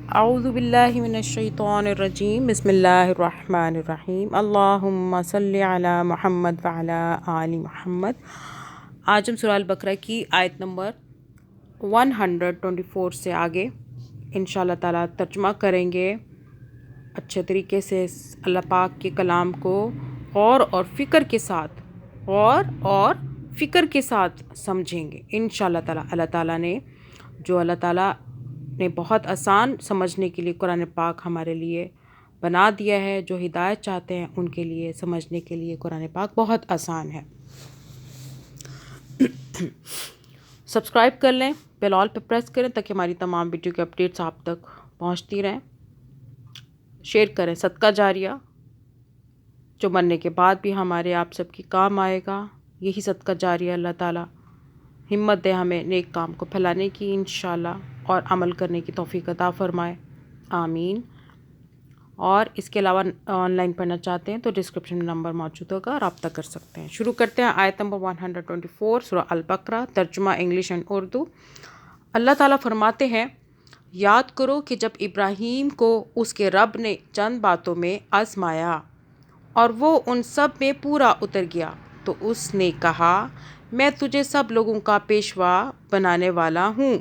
اعوذ باللہ من الشیطان الرجیم بسم اللہ الرحمن الرحیم اللہم صلی علی محمد وعلی آل محمد۔ آج ہم سورہ البقرہ کی آیت نمبر 124 سے آگے انشاءاللہ تعالیٰ ترجمہ کریں گے۔ اچھے طریقے سے اللہ پاک کے کلام کو غور اور فکر کے ساتھ سمجھیں گے انشاءاللہ تعالیٰ۔ اللہ تعالیٰ نے بہت آسان سمجھنے کے لیے قرآن پاک ہمارے لیے بنا دیا ہے۔ جو ہدایت چاہتے ہیں ان کے لیے سمجھنے کے لیے قرآن پاک بہت آسان ہے۔ سبسکرائب کر لیں، بیل آل پہ پریس کریں تاکہ ہماری تمام ویڈیو کے اپڈیٹس آپ تک پہنچتی رہیں۔ شیئر کریں، صدقہ جاریہ جو مرنے کے بعد بھی ہمارے آپ سب کی کام آئے گا۔ یہی صدقہ جاریہ اللہ تعالیٰ ہمت دے ہمیں نیک کام کو پھیلانے کی انشاءاللہ، اور عمل کرنے کی توفیق عطا فرمائے، آمین۔ اور اس کے علاوہ آن لائن پڑھنا چاہتے ہیں تو ڈسکرپشن میں نمبر موجود ہوگا، رابطہ کر سکتے ہیں۔ شروع کرتے ہیں آیت نمبر 124 سورہ البقرہ، ترجمہ انگلش اینڈ اردو۔ اللہ تعالیٰ فرماتے ہیں، یاد کرو کہ جب ابراہیم کو اس کے رب نے چند باتوں میں آزمایا اور وہ ان سب میں پورا اتر گیا تو اس نے کہا، میں تجھے سب لوگوں کا پیشوا بنانے والا ہوں۔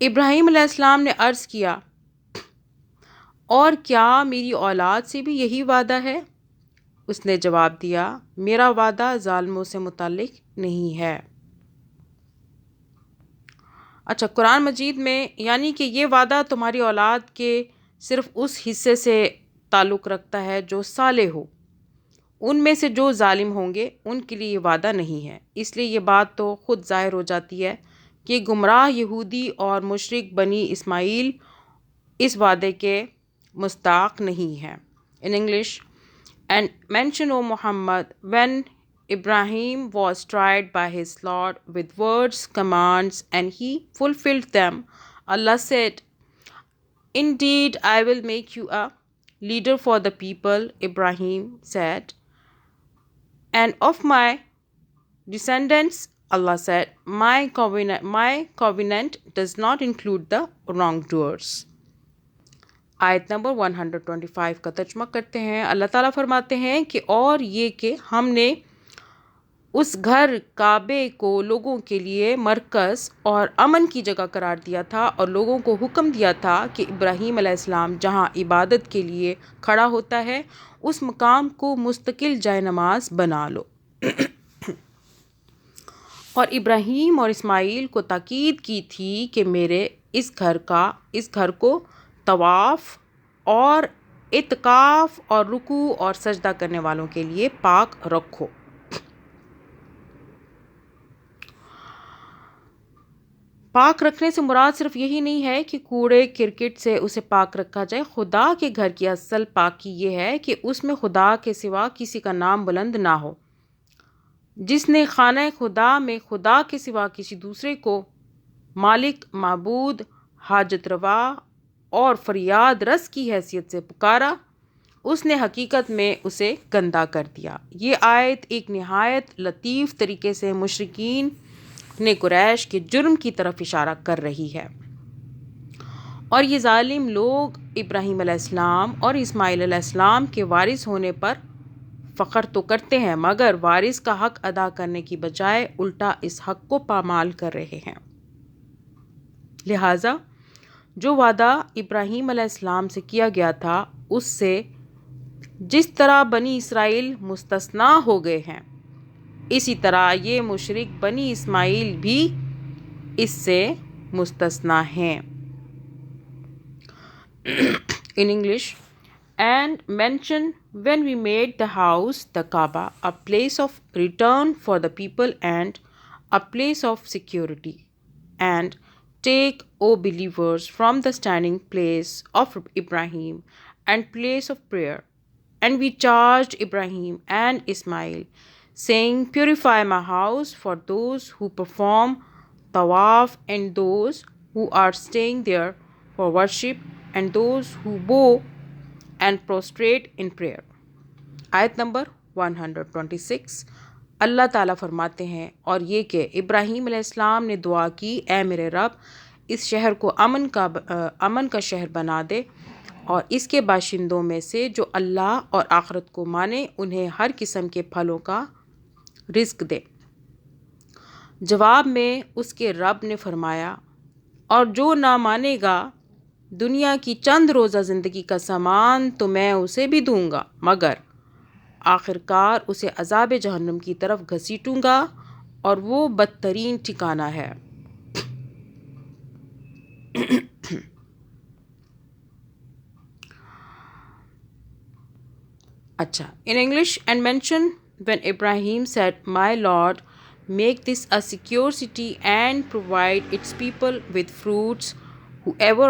ابراہیم علیہ السلام نے عرض کیا، اور کیا میری اولاد سے بھی یہی وعدہ ہے؟ اس نے جواب دیا، میرا وعدہ ظالموں سے متعلق نہیں ہے۔ اچھا، قرآن مجید میں یعنی کہ یہ وعدہ تمہاری اولاد کے صرف اس حصے سے تعلق رکھتا ہے جو صالح ہو، ان میں سے جو ظالم ہوں گے ان کے لیے یہ وعدہ نہیں ہے۔ اس لیے یہ بات تو خود ظاہر ہو جاتی ہے کہ گمراہ یہودی اور مشرک بنی اسماعیل اس وعدے کے مستحق نہیں ہیں۔ In English, and mention, O Muhammad, when Ibrahim was tried by his Lord with words, commands, and he fulfilled them, Allah said, indeed, I will make you a leader for the people. Ibrahim said, and of my descendants, Allah said, my covenant does not include the wrongdoers. آیت number 125 کا ترجمہ کرتے ہیں۔ اللہ تعالیٰ فرماتے ہیں کہ اور یہ کہ ہم نے اس گھر کعبے کو لوگوں کے لیے مرکز اور امن کی جگہ قرار دیا تھا، اور لوگوں کو حکم دیا تھا کہ ابراہیم علیہ السلام جہاں عبادت کے لیے کھڑا ہوتا ہے اس مقام کو مستقل جائے نماز بنا لو۔ اور ابراہیم اور اسماعیل کو تاکید کی تھی کہ میرے اس گھر کو طواف اور اعتکاف اور رکوع اور سجدہ کرنے والوں کے لیے پاک رکھو۔ پاک رکھنے سے مراد صرف یہی نہیں ہے کہ کوڑے کرکٹ سے اسے پاک رکھا جائے۔ خدا کے گھر کی اصل پاکی یہ ہے کہ اس میں خدا کے سوا کسی کا نام بلند نہ ہو۔ جس نے خانہ خدا میں خدا کے سوا کسی دوسرے کو مالک، معبود، حاجت روا اور فریاد رس کی حیثیت سے پکارا، اس نے حقیقت میں اسے گندہ کر دیا۔ یہ آیت ایک نہایت لطیف طریقے سے مشرکین نے قریش کے جرم کی طرف اشارہ کر رہی ہے، اور یہ ظالم لوگ ابراہیم علیہ السلام اور اسماعیل علیہ السلام کے وارث ہونے پر فخر تو کرتے ہیں، مگر وارث کا حق ادا کرنے کی بجائے الٹا اس حق کو پامال کر رہے ہیں۔ لہٰذا جو وعدہ ابراہیم علیہ السلام سے کیا گیا تھا اس سے جس طرح بنی اسرائیل مستثنیٰ ہو گئے ہیں، اسی طرح یہ مشرک بنی اسماعیل بھی اس سے مستثنیٰ ہیں۔ In English, and mention when we made the house, the Kaaba, a place of return for the people and a place of security. And take, O believers, from the standing place of Ibrahim and place of prayer. And we charged Ibrahim and Ismail, saying, purify my house for those who perform tawaf and those who are staying there for worship and those who bow and prostrate in prayer. آیت number 126۔ اللہ تعالیٰ فرماتے ہیں، اور یہ کہ ابراہیم علیہ السلام نے دعا کی، اے میرے رب، اس شہر کو امن کا شہر بنا دے اور اس کے باشندوں میں سے جو اللہ اور آخرت کو مانے انہیں ہر قسم کے پھلوں کا رزق دے۔ جواب میں اس کے رب نے فرمایا، اور جو نہ مانے گا دنیا کی چند روزہ زندگی کا سامان تو میں اسے بھی دوں گا، مگر آخرکار اسے عذاب جہنم کی طرف گھسیٹوں گا اور وہ بدترین ٹھکانہ ہے۔ اچھا، in English, and mention when Ibrahim said, "My Lord, make this a secure city and provide its people with fruits, whoever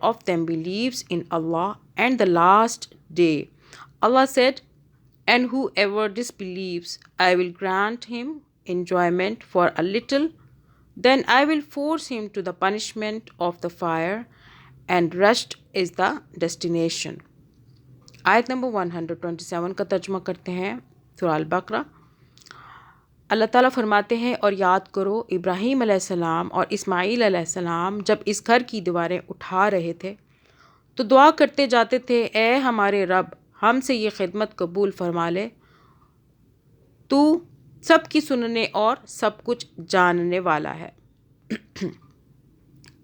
of them believes in Allah and the last day." Allah said, "And whoever disbelieves, I will grant him enjoyment for a little, then I will force him to the punishment of the fire, and rest is the destination." آیت number 127 کا ترجمہ کرتے ہیں، سورہ البقرہ۔ اللہ تعالیٰ فرماتے ہیں، اور یاد کرو ابراہیم علیہ السلام اور اسماعیل علیہ السلام جب اس گھر کی دیواریں اٹھا رہے تھے تو دعا کرتے جاتے تھے، اے ہمارے رب، ہم سے یہ خدمت قبول فرما لے، تو سب کی سننے اور سب کچھ جاننے والا ہے۔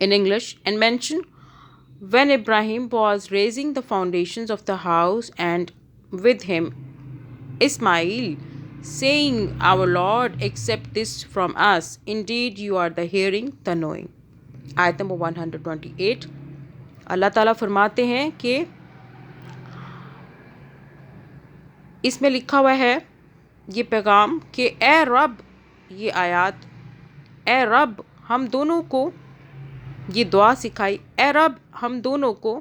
In English, and mention when Ibrahim was raising the foundations of the house, and with him Ismail, saying, "Our Lord, accept this from us. Indeed, you are the hearing, the knowing." آیت number 128۔ اللہ تعالیٰ فرماتے ہیں کہ اس میں لکھا ہوا ہے یہ پیغام کہ اے رب، یہ آیات، اے رب ہم دونوں کو یہ دعا سکھائی، اے رب ہم دونوں کو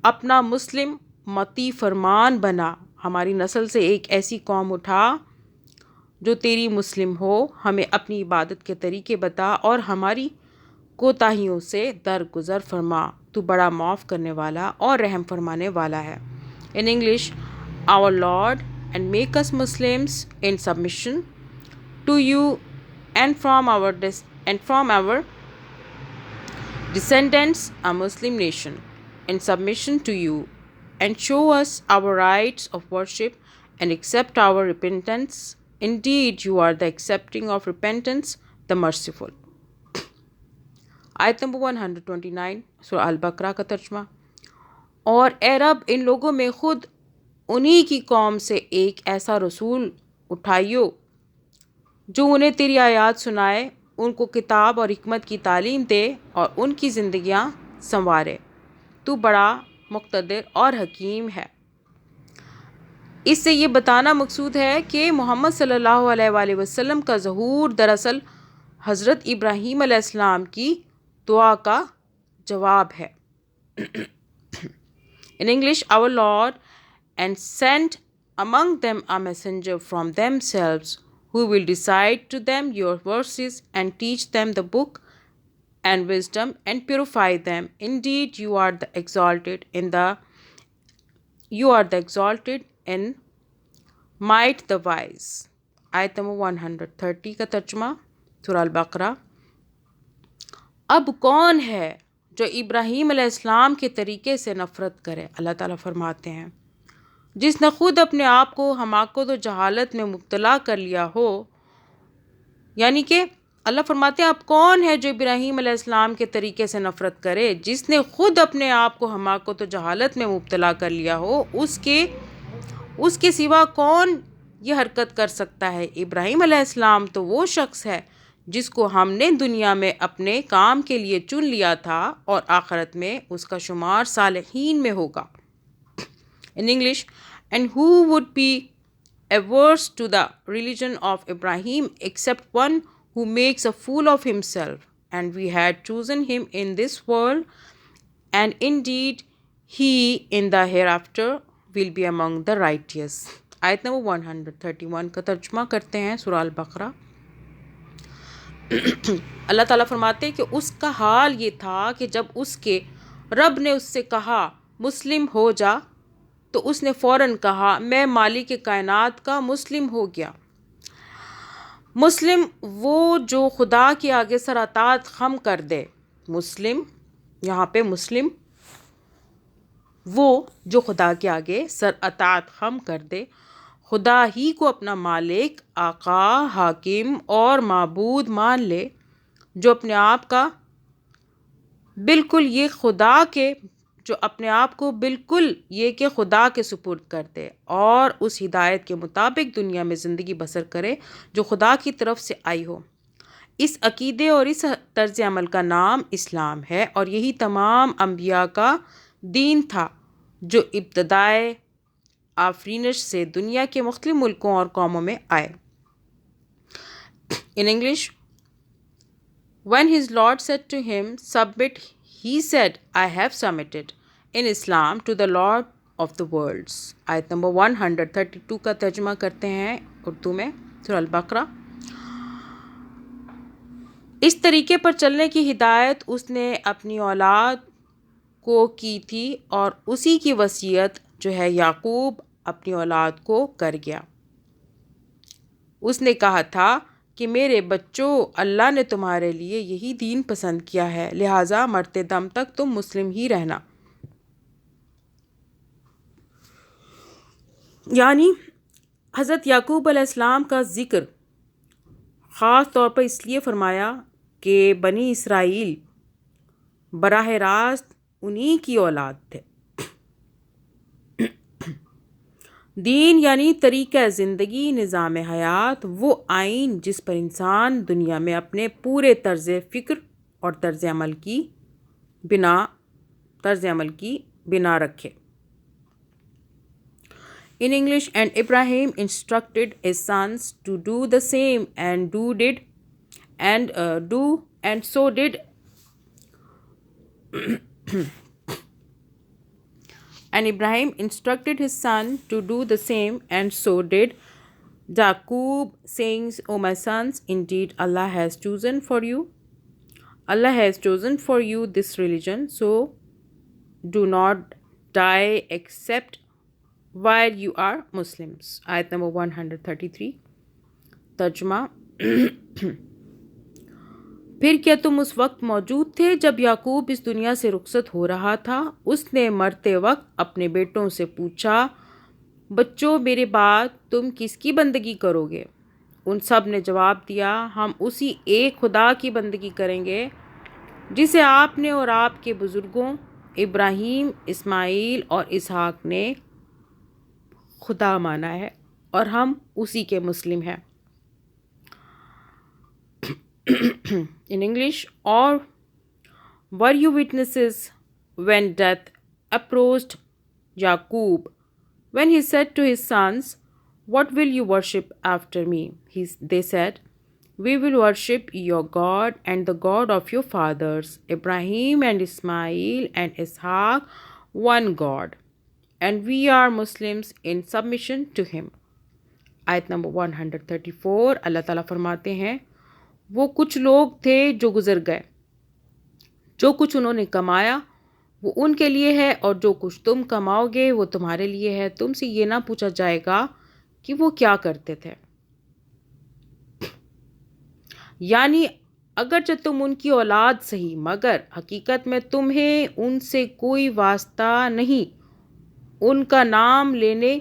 اپنا مسلم مطیع فرمان بنا، ہماری نسل سے ایک ایسی قوم اٹھا جو تیری مسلم ہو، ہمیں اپنی عبادت کے طریقے بتا اور ہماری کوتاہیوں سے درگزر فرما، تو بڑا معاف کرنے والا اور رحم فرمانے والا ہے۔ In English, our Lord, and make us Muslims in submission to you and from our descendants a Muslim nation in submission to you, and show us our rights of worship and accept our repentance. Indeed, you are the accepting of repentance, the merciful. آیت number 129 سورہ البقرہ کا ترجمہ، اور اے رب ان لوگوں میں خود انہی کی قوم سے ایک ایسا رسول اٹھائیو جو انہیں تیری آیات سنائے، ان کو کتاب اور حکمت کی تعلیم دے اور ان کی زندگیاں سنوارے، تو بڑا مقتدر اور حکیم ہے۔ اس سے یہ بتانا مقصود ہے کہ محمد صلی اللہ علیہ وآلہ وسلم کا ظہور دراصل حضرت ابراہیم علیہ السلام کی دعا کا جواب ہے۔ In English, our Lord, and send among them a messenger from themselves, who will recite to them your verses and teach them the book and wisdom and purify them. Indeed, you are the exalted in might, the wise. آیت number 130 کا ترجمہ، سورہ البقرہ۔ اب کون ہے جو ابراہیم علیہ السلام کے طریقے سے نفرت کرے؟ اللہ تعالیٰ فرماتے ہیں، جس نے خود اپنے آپ کو حماقت و جہالت میں مبتلا کر لیا ہو، یعنی کہ اللہ فرماتے ہیں اب کون ہے جو ابراہیم علیہ السلام کے طریقے سے نفرت کرے، جس نے خود اپنے آپ کو حماقت و جہالت میں مبتلا کر لیا ہو، اس کے سوا کون یہ حرکت کر سکتا ہے؟ ابراہیم علیہ السلام تو وہ شخص ہے جس کو ہم نے دنیا میں اپنے کام کے لیے چن لیا تھا اور آخرت میں اس کا شمار صالحین میں ہوگا۔ In English, and who would be averse to the religion of Ibrahim except one who makes a fool of himself? And we had chosen him in this world, and indeed he in the hereafter will be among the righteous. آیت number 131 کا ترجمہ کرتے ہیں، سورہ البقرہ۔ اللہ تعالیٰ فرماتے ہیں کہ اس کا حال یہ تھا کہ جب اس کے رب نے اس سے کہا مسلم ہو جا، تو اس نے فوراً کہا میں مالک کائنات کا مسلم ہو گیا۔ مسلم وہ جو خدا کے آگے سر اطاعت خم کر دے، مسلم، یہاں پہ مسلم وہ جو خدا کے آگے سر اطاعت خم کر دے، خدا ہی کو اپنا مالک، آقا، حاکم اور معبود مان لے، جو اپنے آپ کا بالکل یہ خدا کے جو اپنے آپ کو بالکل یہ کہ خدا کے سپرد کر دے اور اس ہدایت کے مطابق دنیا میں زندگی بسر کرے جو خدا کی طرف سے آئی ہو۔ اس عقیدے اور اس طرز عمل کا نام اسلام ہے، اور یہی تمام انبیاء کا دین تھا جو ابتدائے آفرینش سے دنیا کے مختلف ملکوں اور قوموں میں آئے۔ In English, when his Lord said to him, "Submit," he said, "I have submitted in Islam to the Lord of the worlds." آیت نمبر 132 کا ترجمہ کرتے ہیں اردو میں سورہ البقرہ۔ اس طریقے پر چلنے کی ہدایت اس نے اپنی اولاد کو کی تھی، اور اسی کی وصیت جو ہے یعقوب اپنی اولاد کو کر گیا۔ اس نے کہا تھا کہ میرے بچوں، اللہ نے تمہارے لیے یہی دین پسند کیا ہے، لہٰذا مرتے دم تک تم مسلم ہی رہنا۔ یعنی حضرت یعقوب علیہ السلام کا ذکر خاص طور پر اس لیے فرمایا کہ بنی اسرائیل براہ راست انہی کی اولاد تھے۔ دین یعنی طریقہ زندگی، نظام حیات، وہ آئین جس پر انسان دنیا میں اپنے پورے طرز فکر اور طرز عمل کی بنا رکھے۔ In English, and Ibrahim instructed his sons to do the same, and so did and Ibrahim instructed his son to do the same, and so did Yaqub, saying, "O my sons, indeed Allah has chosen for you this religion, so do not die except while you are Muslims." آیت number 133 ترجمہ۔ پھر کیا تم اس وقت موجود تھے جب یعقوب اس دنیا سے رخصت ہو رہا تھا؟ اس نے مرتے وقت اپنے بیٹوں سے پوچھا، بچوں، میرے بعد تم کس کی بندگی کرو گے؟ ان سب نے جواب دیا، ہم اسی ایک خدا کی بندگی کریں گے جسے آپ نے اور آپ کے بزرگوں ابراہیم، اسماعیل اور اسحاق نے خدا مانا ہے، اور ہم اسی کے مسلم ہیں۔ In English, or were you witnesses when death approached Yaqub, when he said to his sons, "What will you worship after me?" They said, "We will worship your God and the God of your fathers, Ibrahim and Ismail and Ishaq, one God, and we are Muslims in submission to him." آیت number 134 اللہ تعالیٰ فرماتے ہیں، وہ کچھ لوگ تھے جو گزر گئے، جو کچھ انہوں نے کمایا وہ ان کے لیے ہے، اور جو کچھ تم کماؤ گے وہ تمہارے لیے ہے۔ تم سے یہ نہ پوچھا جائے گا کہ وہ کیا کرتے تھے۔ یعنی اگرچہ تم ان کی اولاد صحیح، مگر حقیقت میں تمہیں ان سے کوئی واسطہ نہیں۔ ان کا نام لینے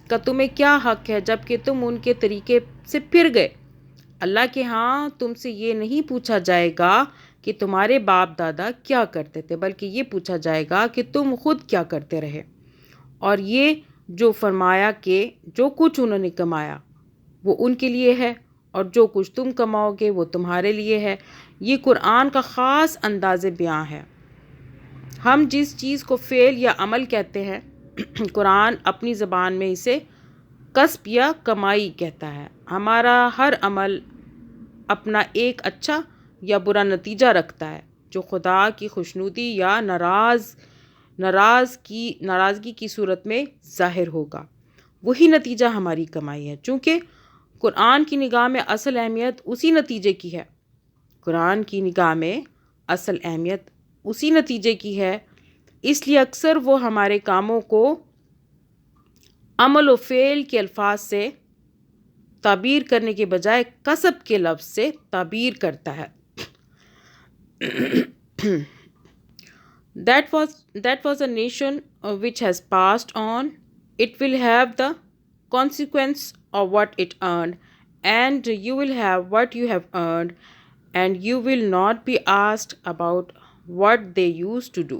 کا تمہیں کیا حق ہے جبکہ تم ان کے طریقے سے پھر گئے؟ اللہ کے ہاں تم سے یہ نہیں پوچھا جائے گا کہ تمہارے باپ دادا کیا کرتے تھے، بلکہ یہ پوچھا جائے گا کہ تم خود کیا کرتے رہے۔ اور یہ جو فرمایا کہ جو کچھ انہوں نے کمایا وہ ان کے لیے ہے، اور جو کچھ تم کماؤ گے وہ تمہارے لیے ہے، یہ قرآن کا خاص انداز بیاں ہے۔ ہم جس چیز کو فعل یا عمل کہتے ہیں، قرآن اپنی زبان میں اسے کسب یا کمائی کہتا ہے۔ ہمارا ہر عمل اپنا ایک اچھا یا برا نتیجہ رکھتا ہے جو خدا کی خوشنودی یا ناراضگی کی صورت میں ظاہر ہوگا، وہی نتیجہ ہماری کمائی ہے۔ چونکہ قرآن کی نگاہ میں اصل اہمیت اسی نتیجے کی ہے، قرآن کی نگاہ میں اصل اہمیت اسی نتیجے کی ہے، اس لیے اکثر وہ ہمارے کاموں کو عمل و فعل کے الفاظ سے تعبیر کرنے کے بجائے کسب کے لفظ سے تعبیر کرتا ہے۔ That was a nation which has passed on. It will have the consequence of what it earned, and you will have what you have earned, and you will not be asked about what they used to do.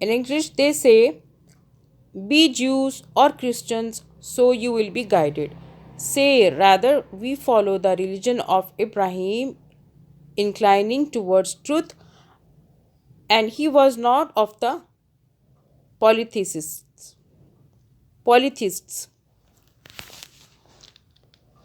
In English they say, be Jews or Christians, so you will be guided. Say rather, we follow the religion of Ibrahim, inclining towards truth, and he was not of the polytheists.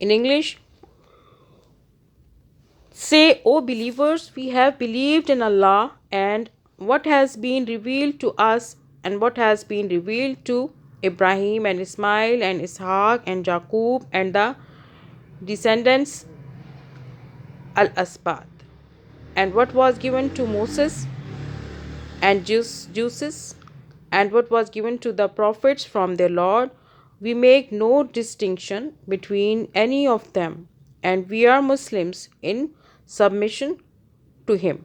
In English, say, O believers, we have believed in Allah and what has been revealed to us, and what has been revealed to Ibrahim and Ismail and Ishaq and Jacob and the descendants al-Asbat, and what was given to Moses and Joseph, and what was given to the prophets from their Lord. We make no distinction between any of them, and we are Muslims in submission to him.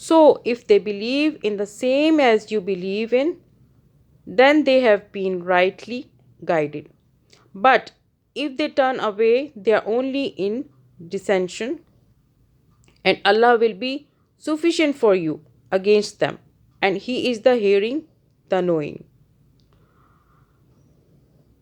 so if they believe in the same as you believe in, then they have been rightly guided. But if they turn away, they are only in dissension, and Allah will be sufficient for you against them, and He is the hearing, the knowing.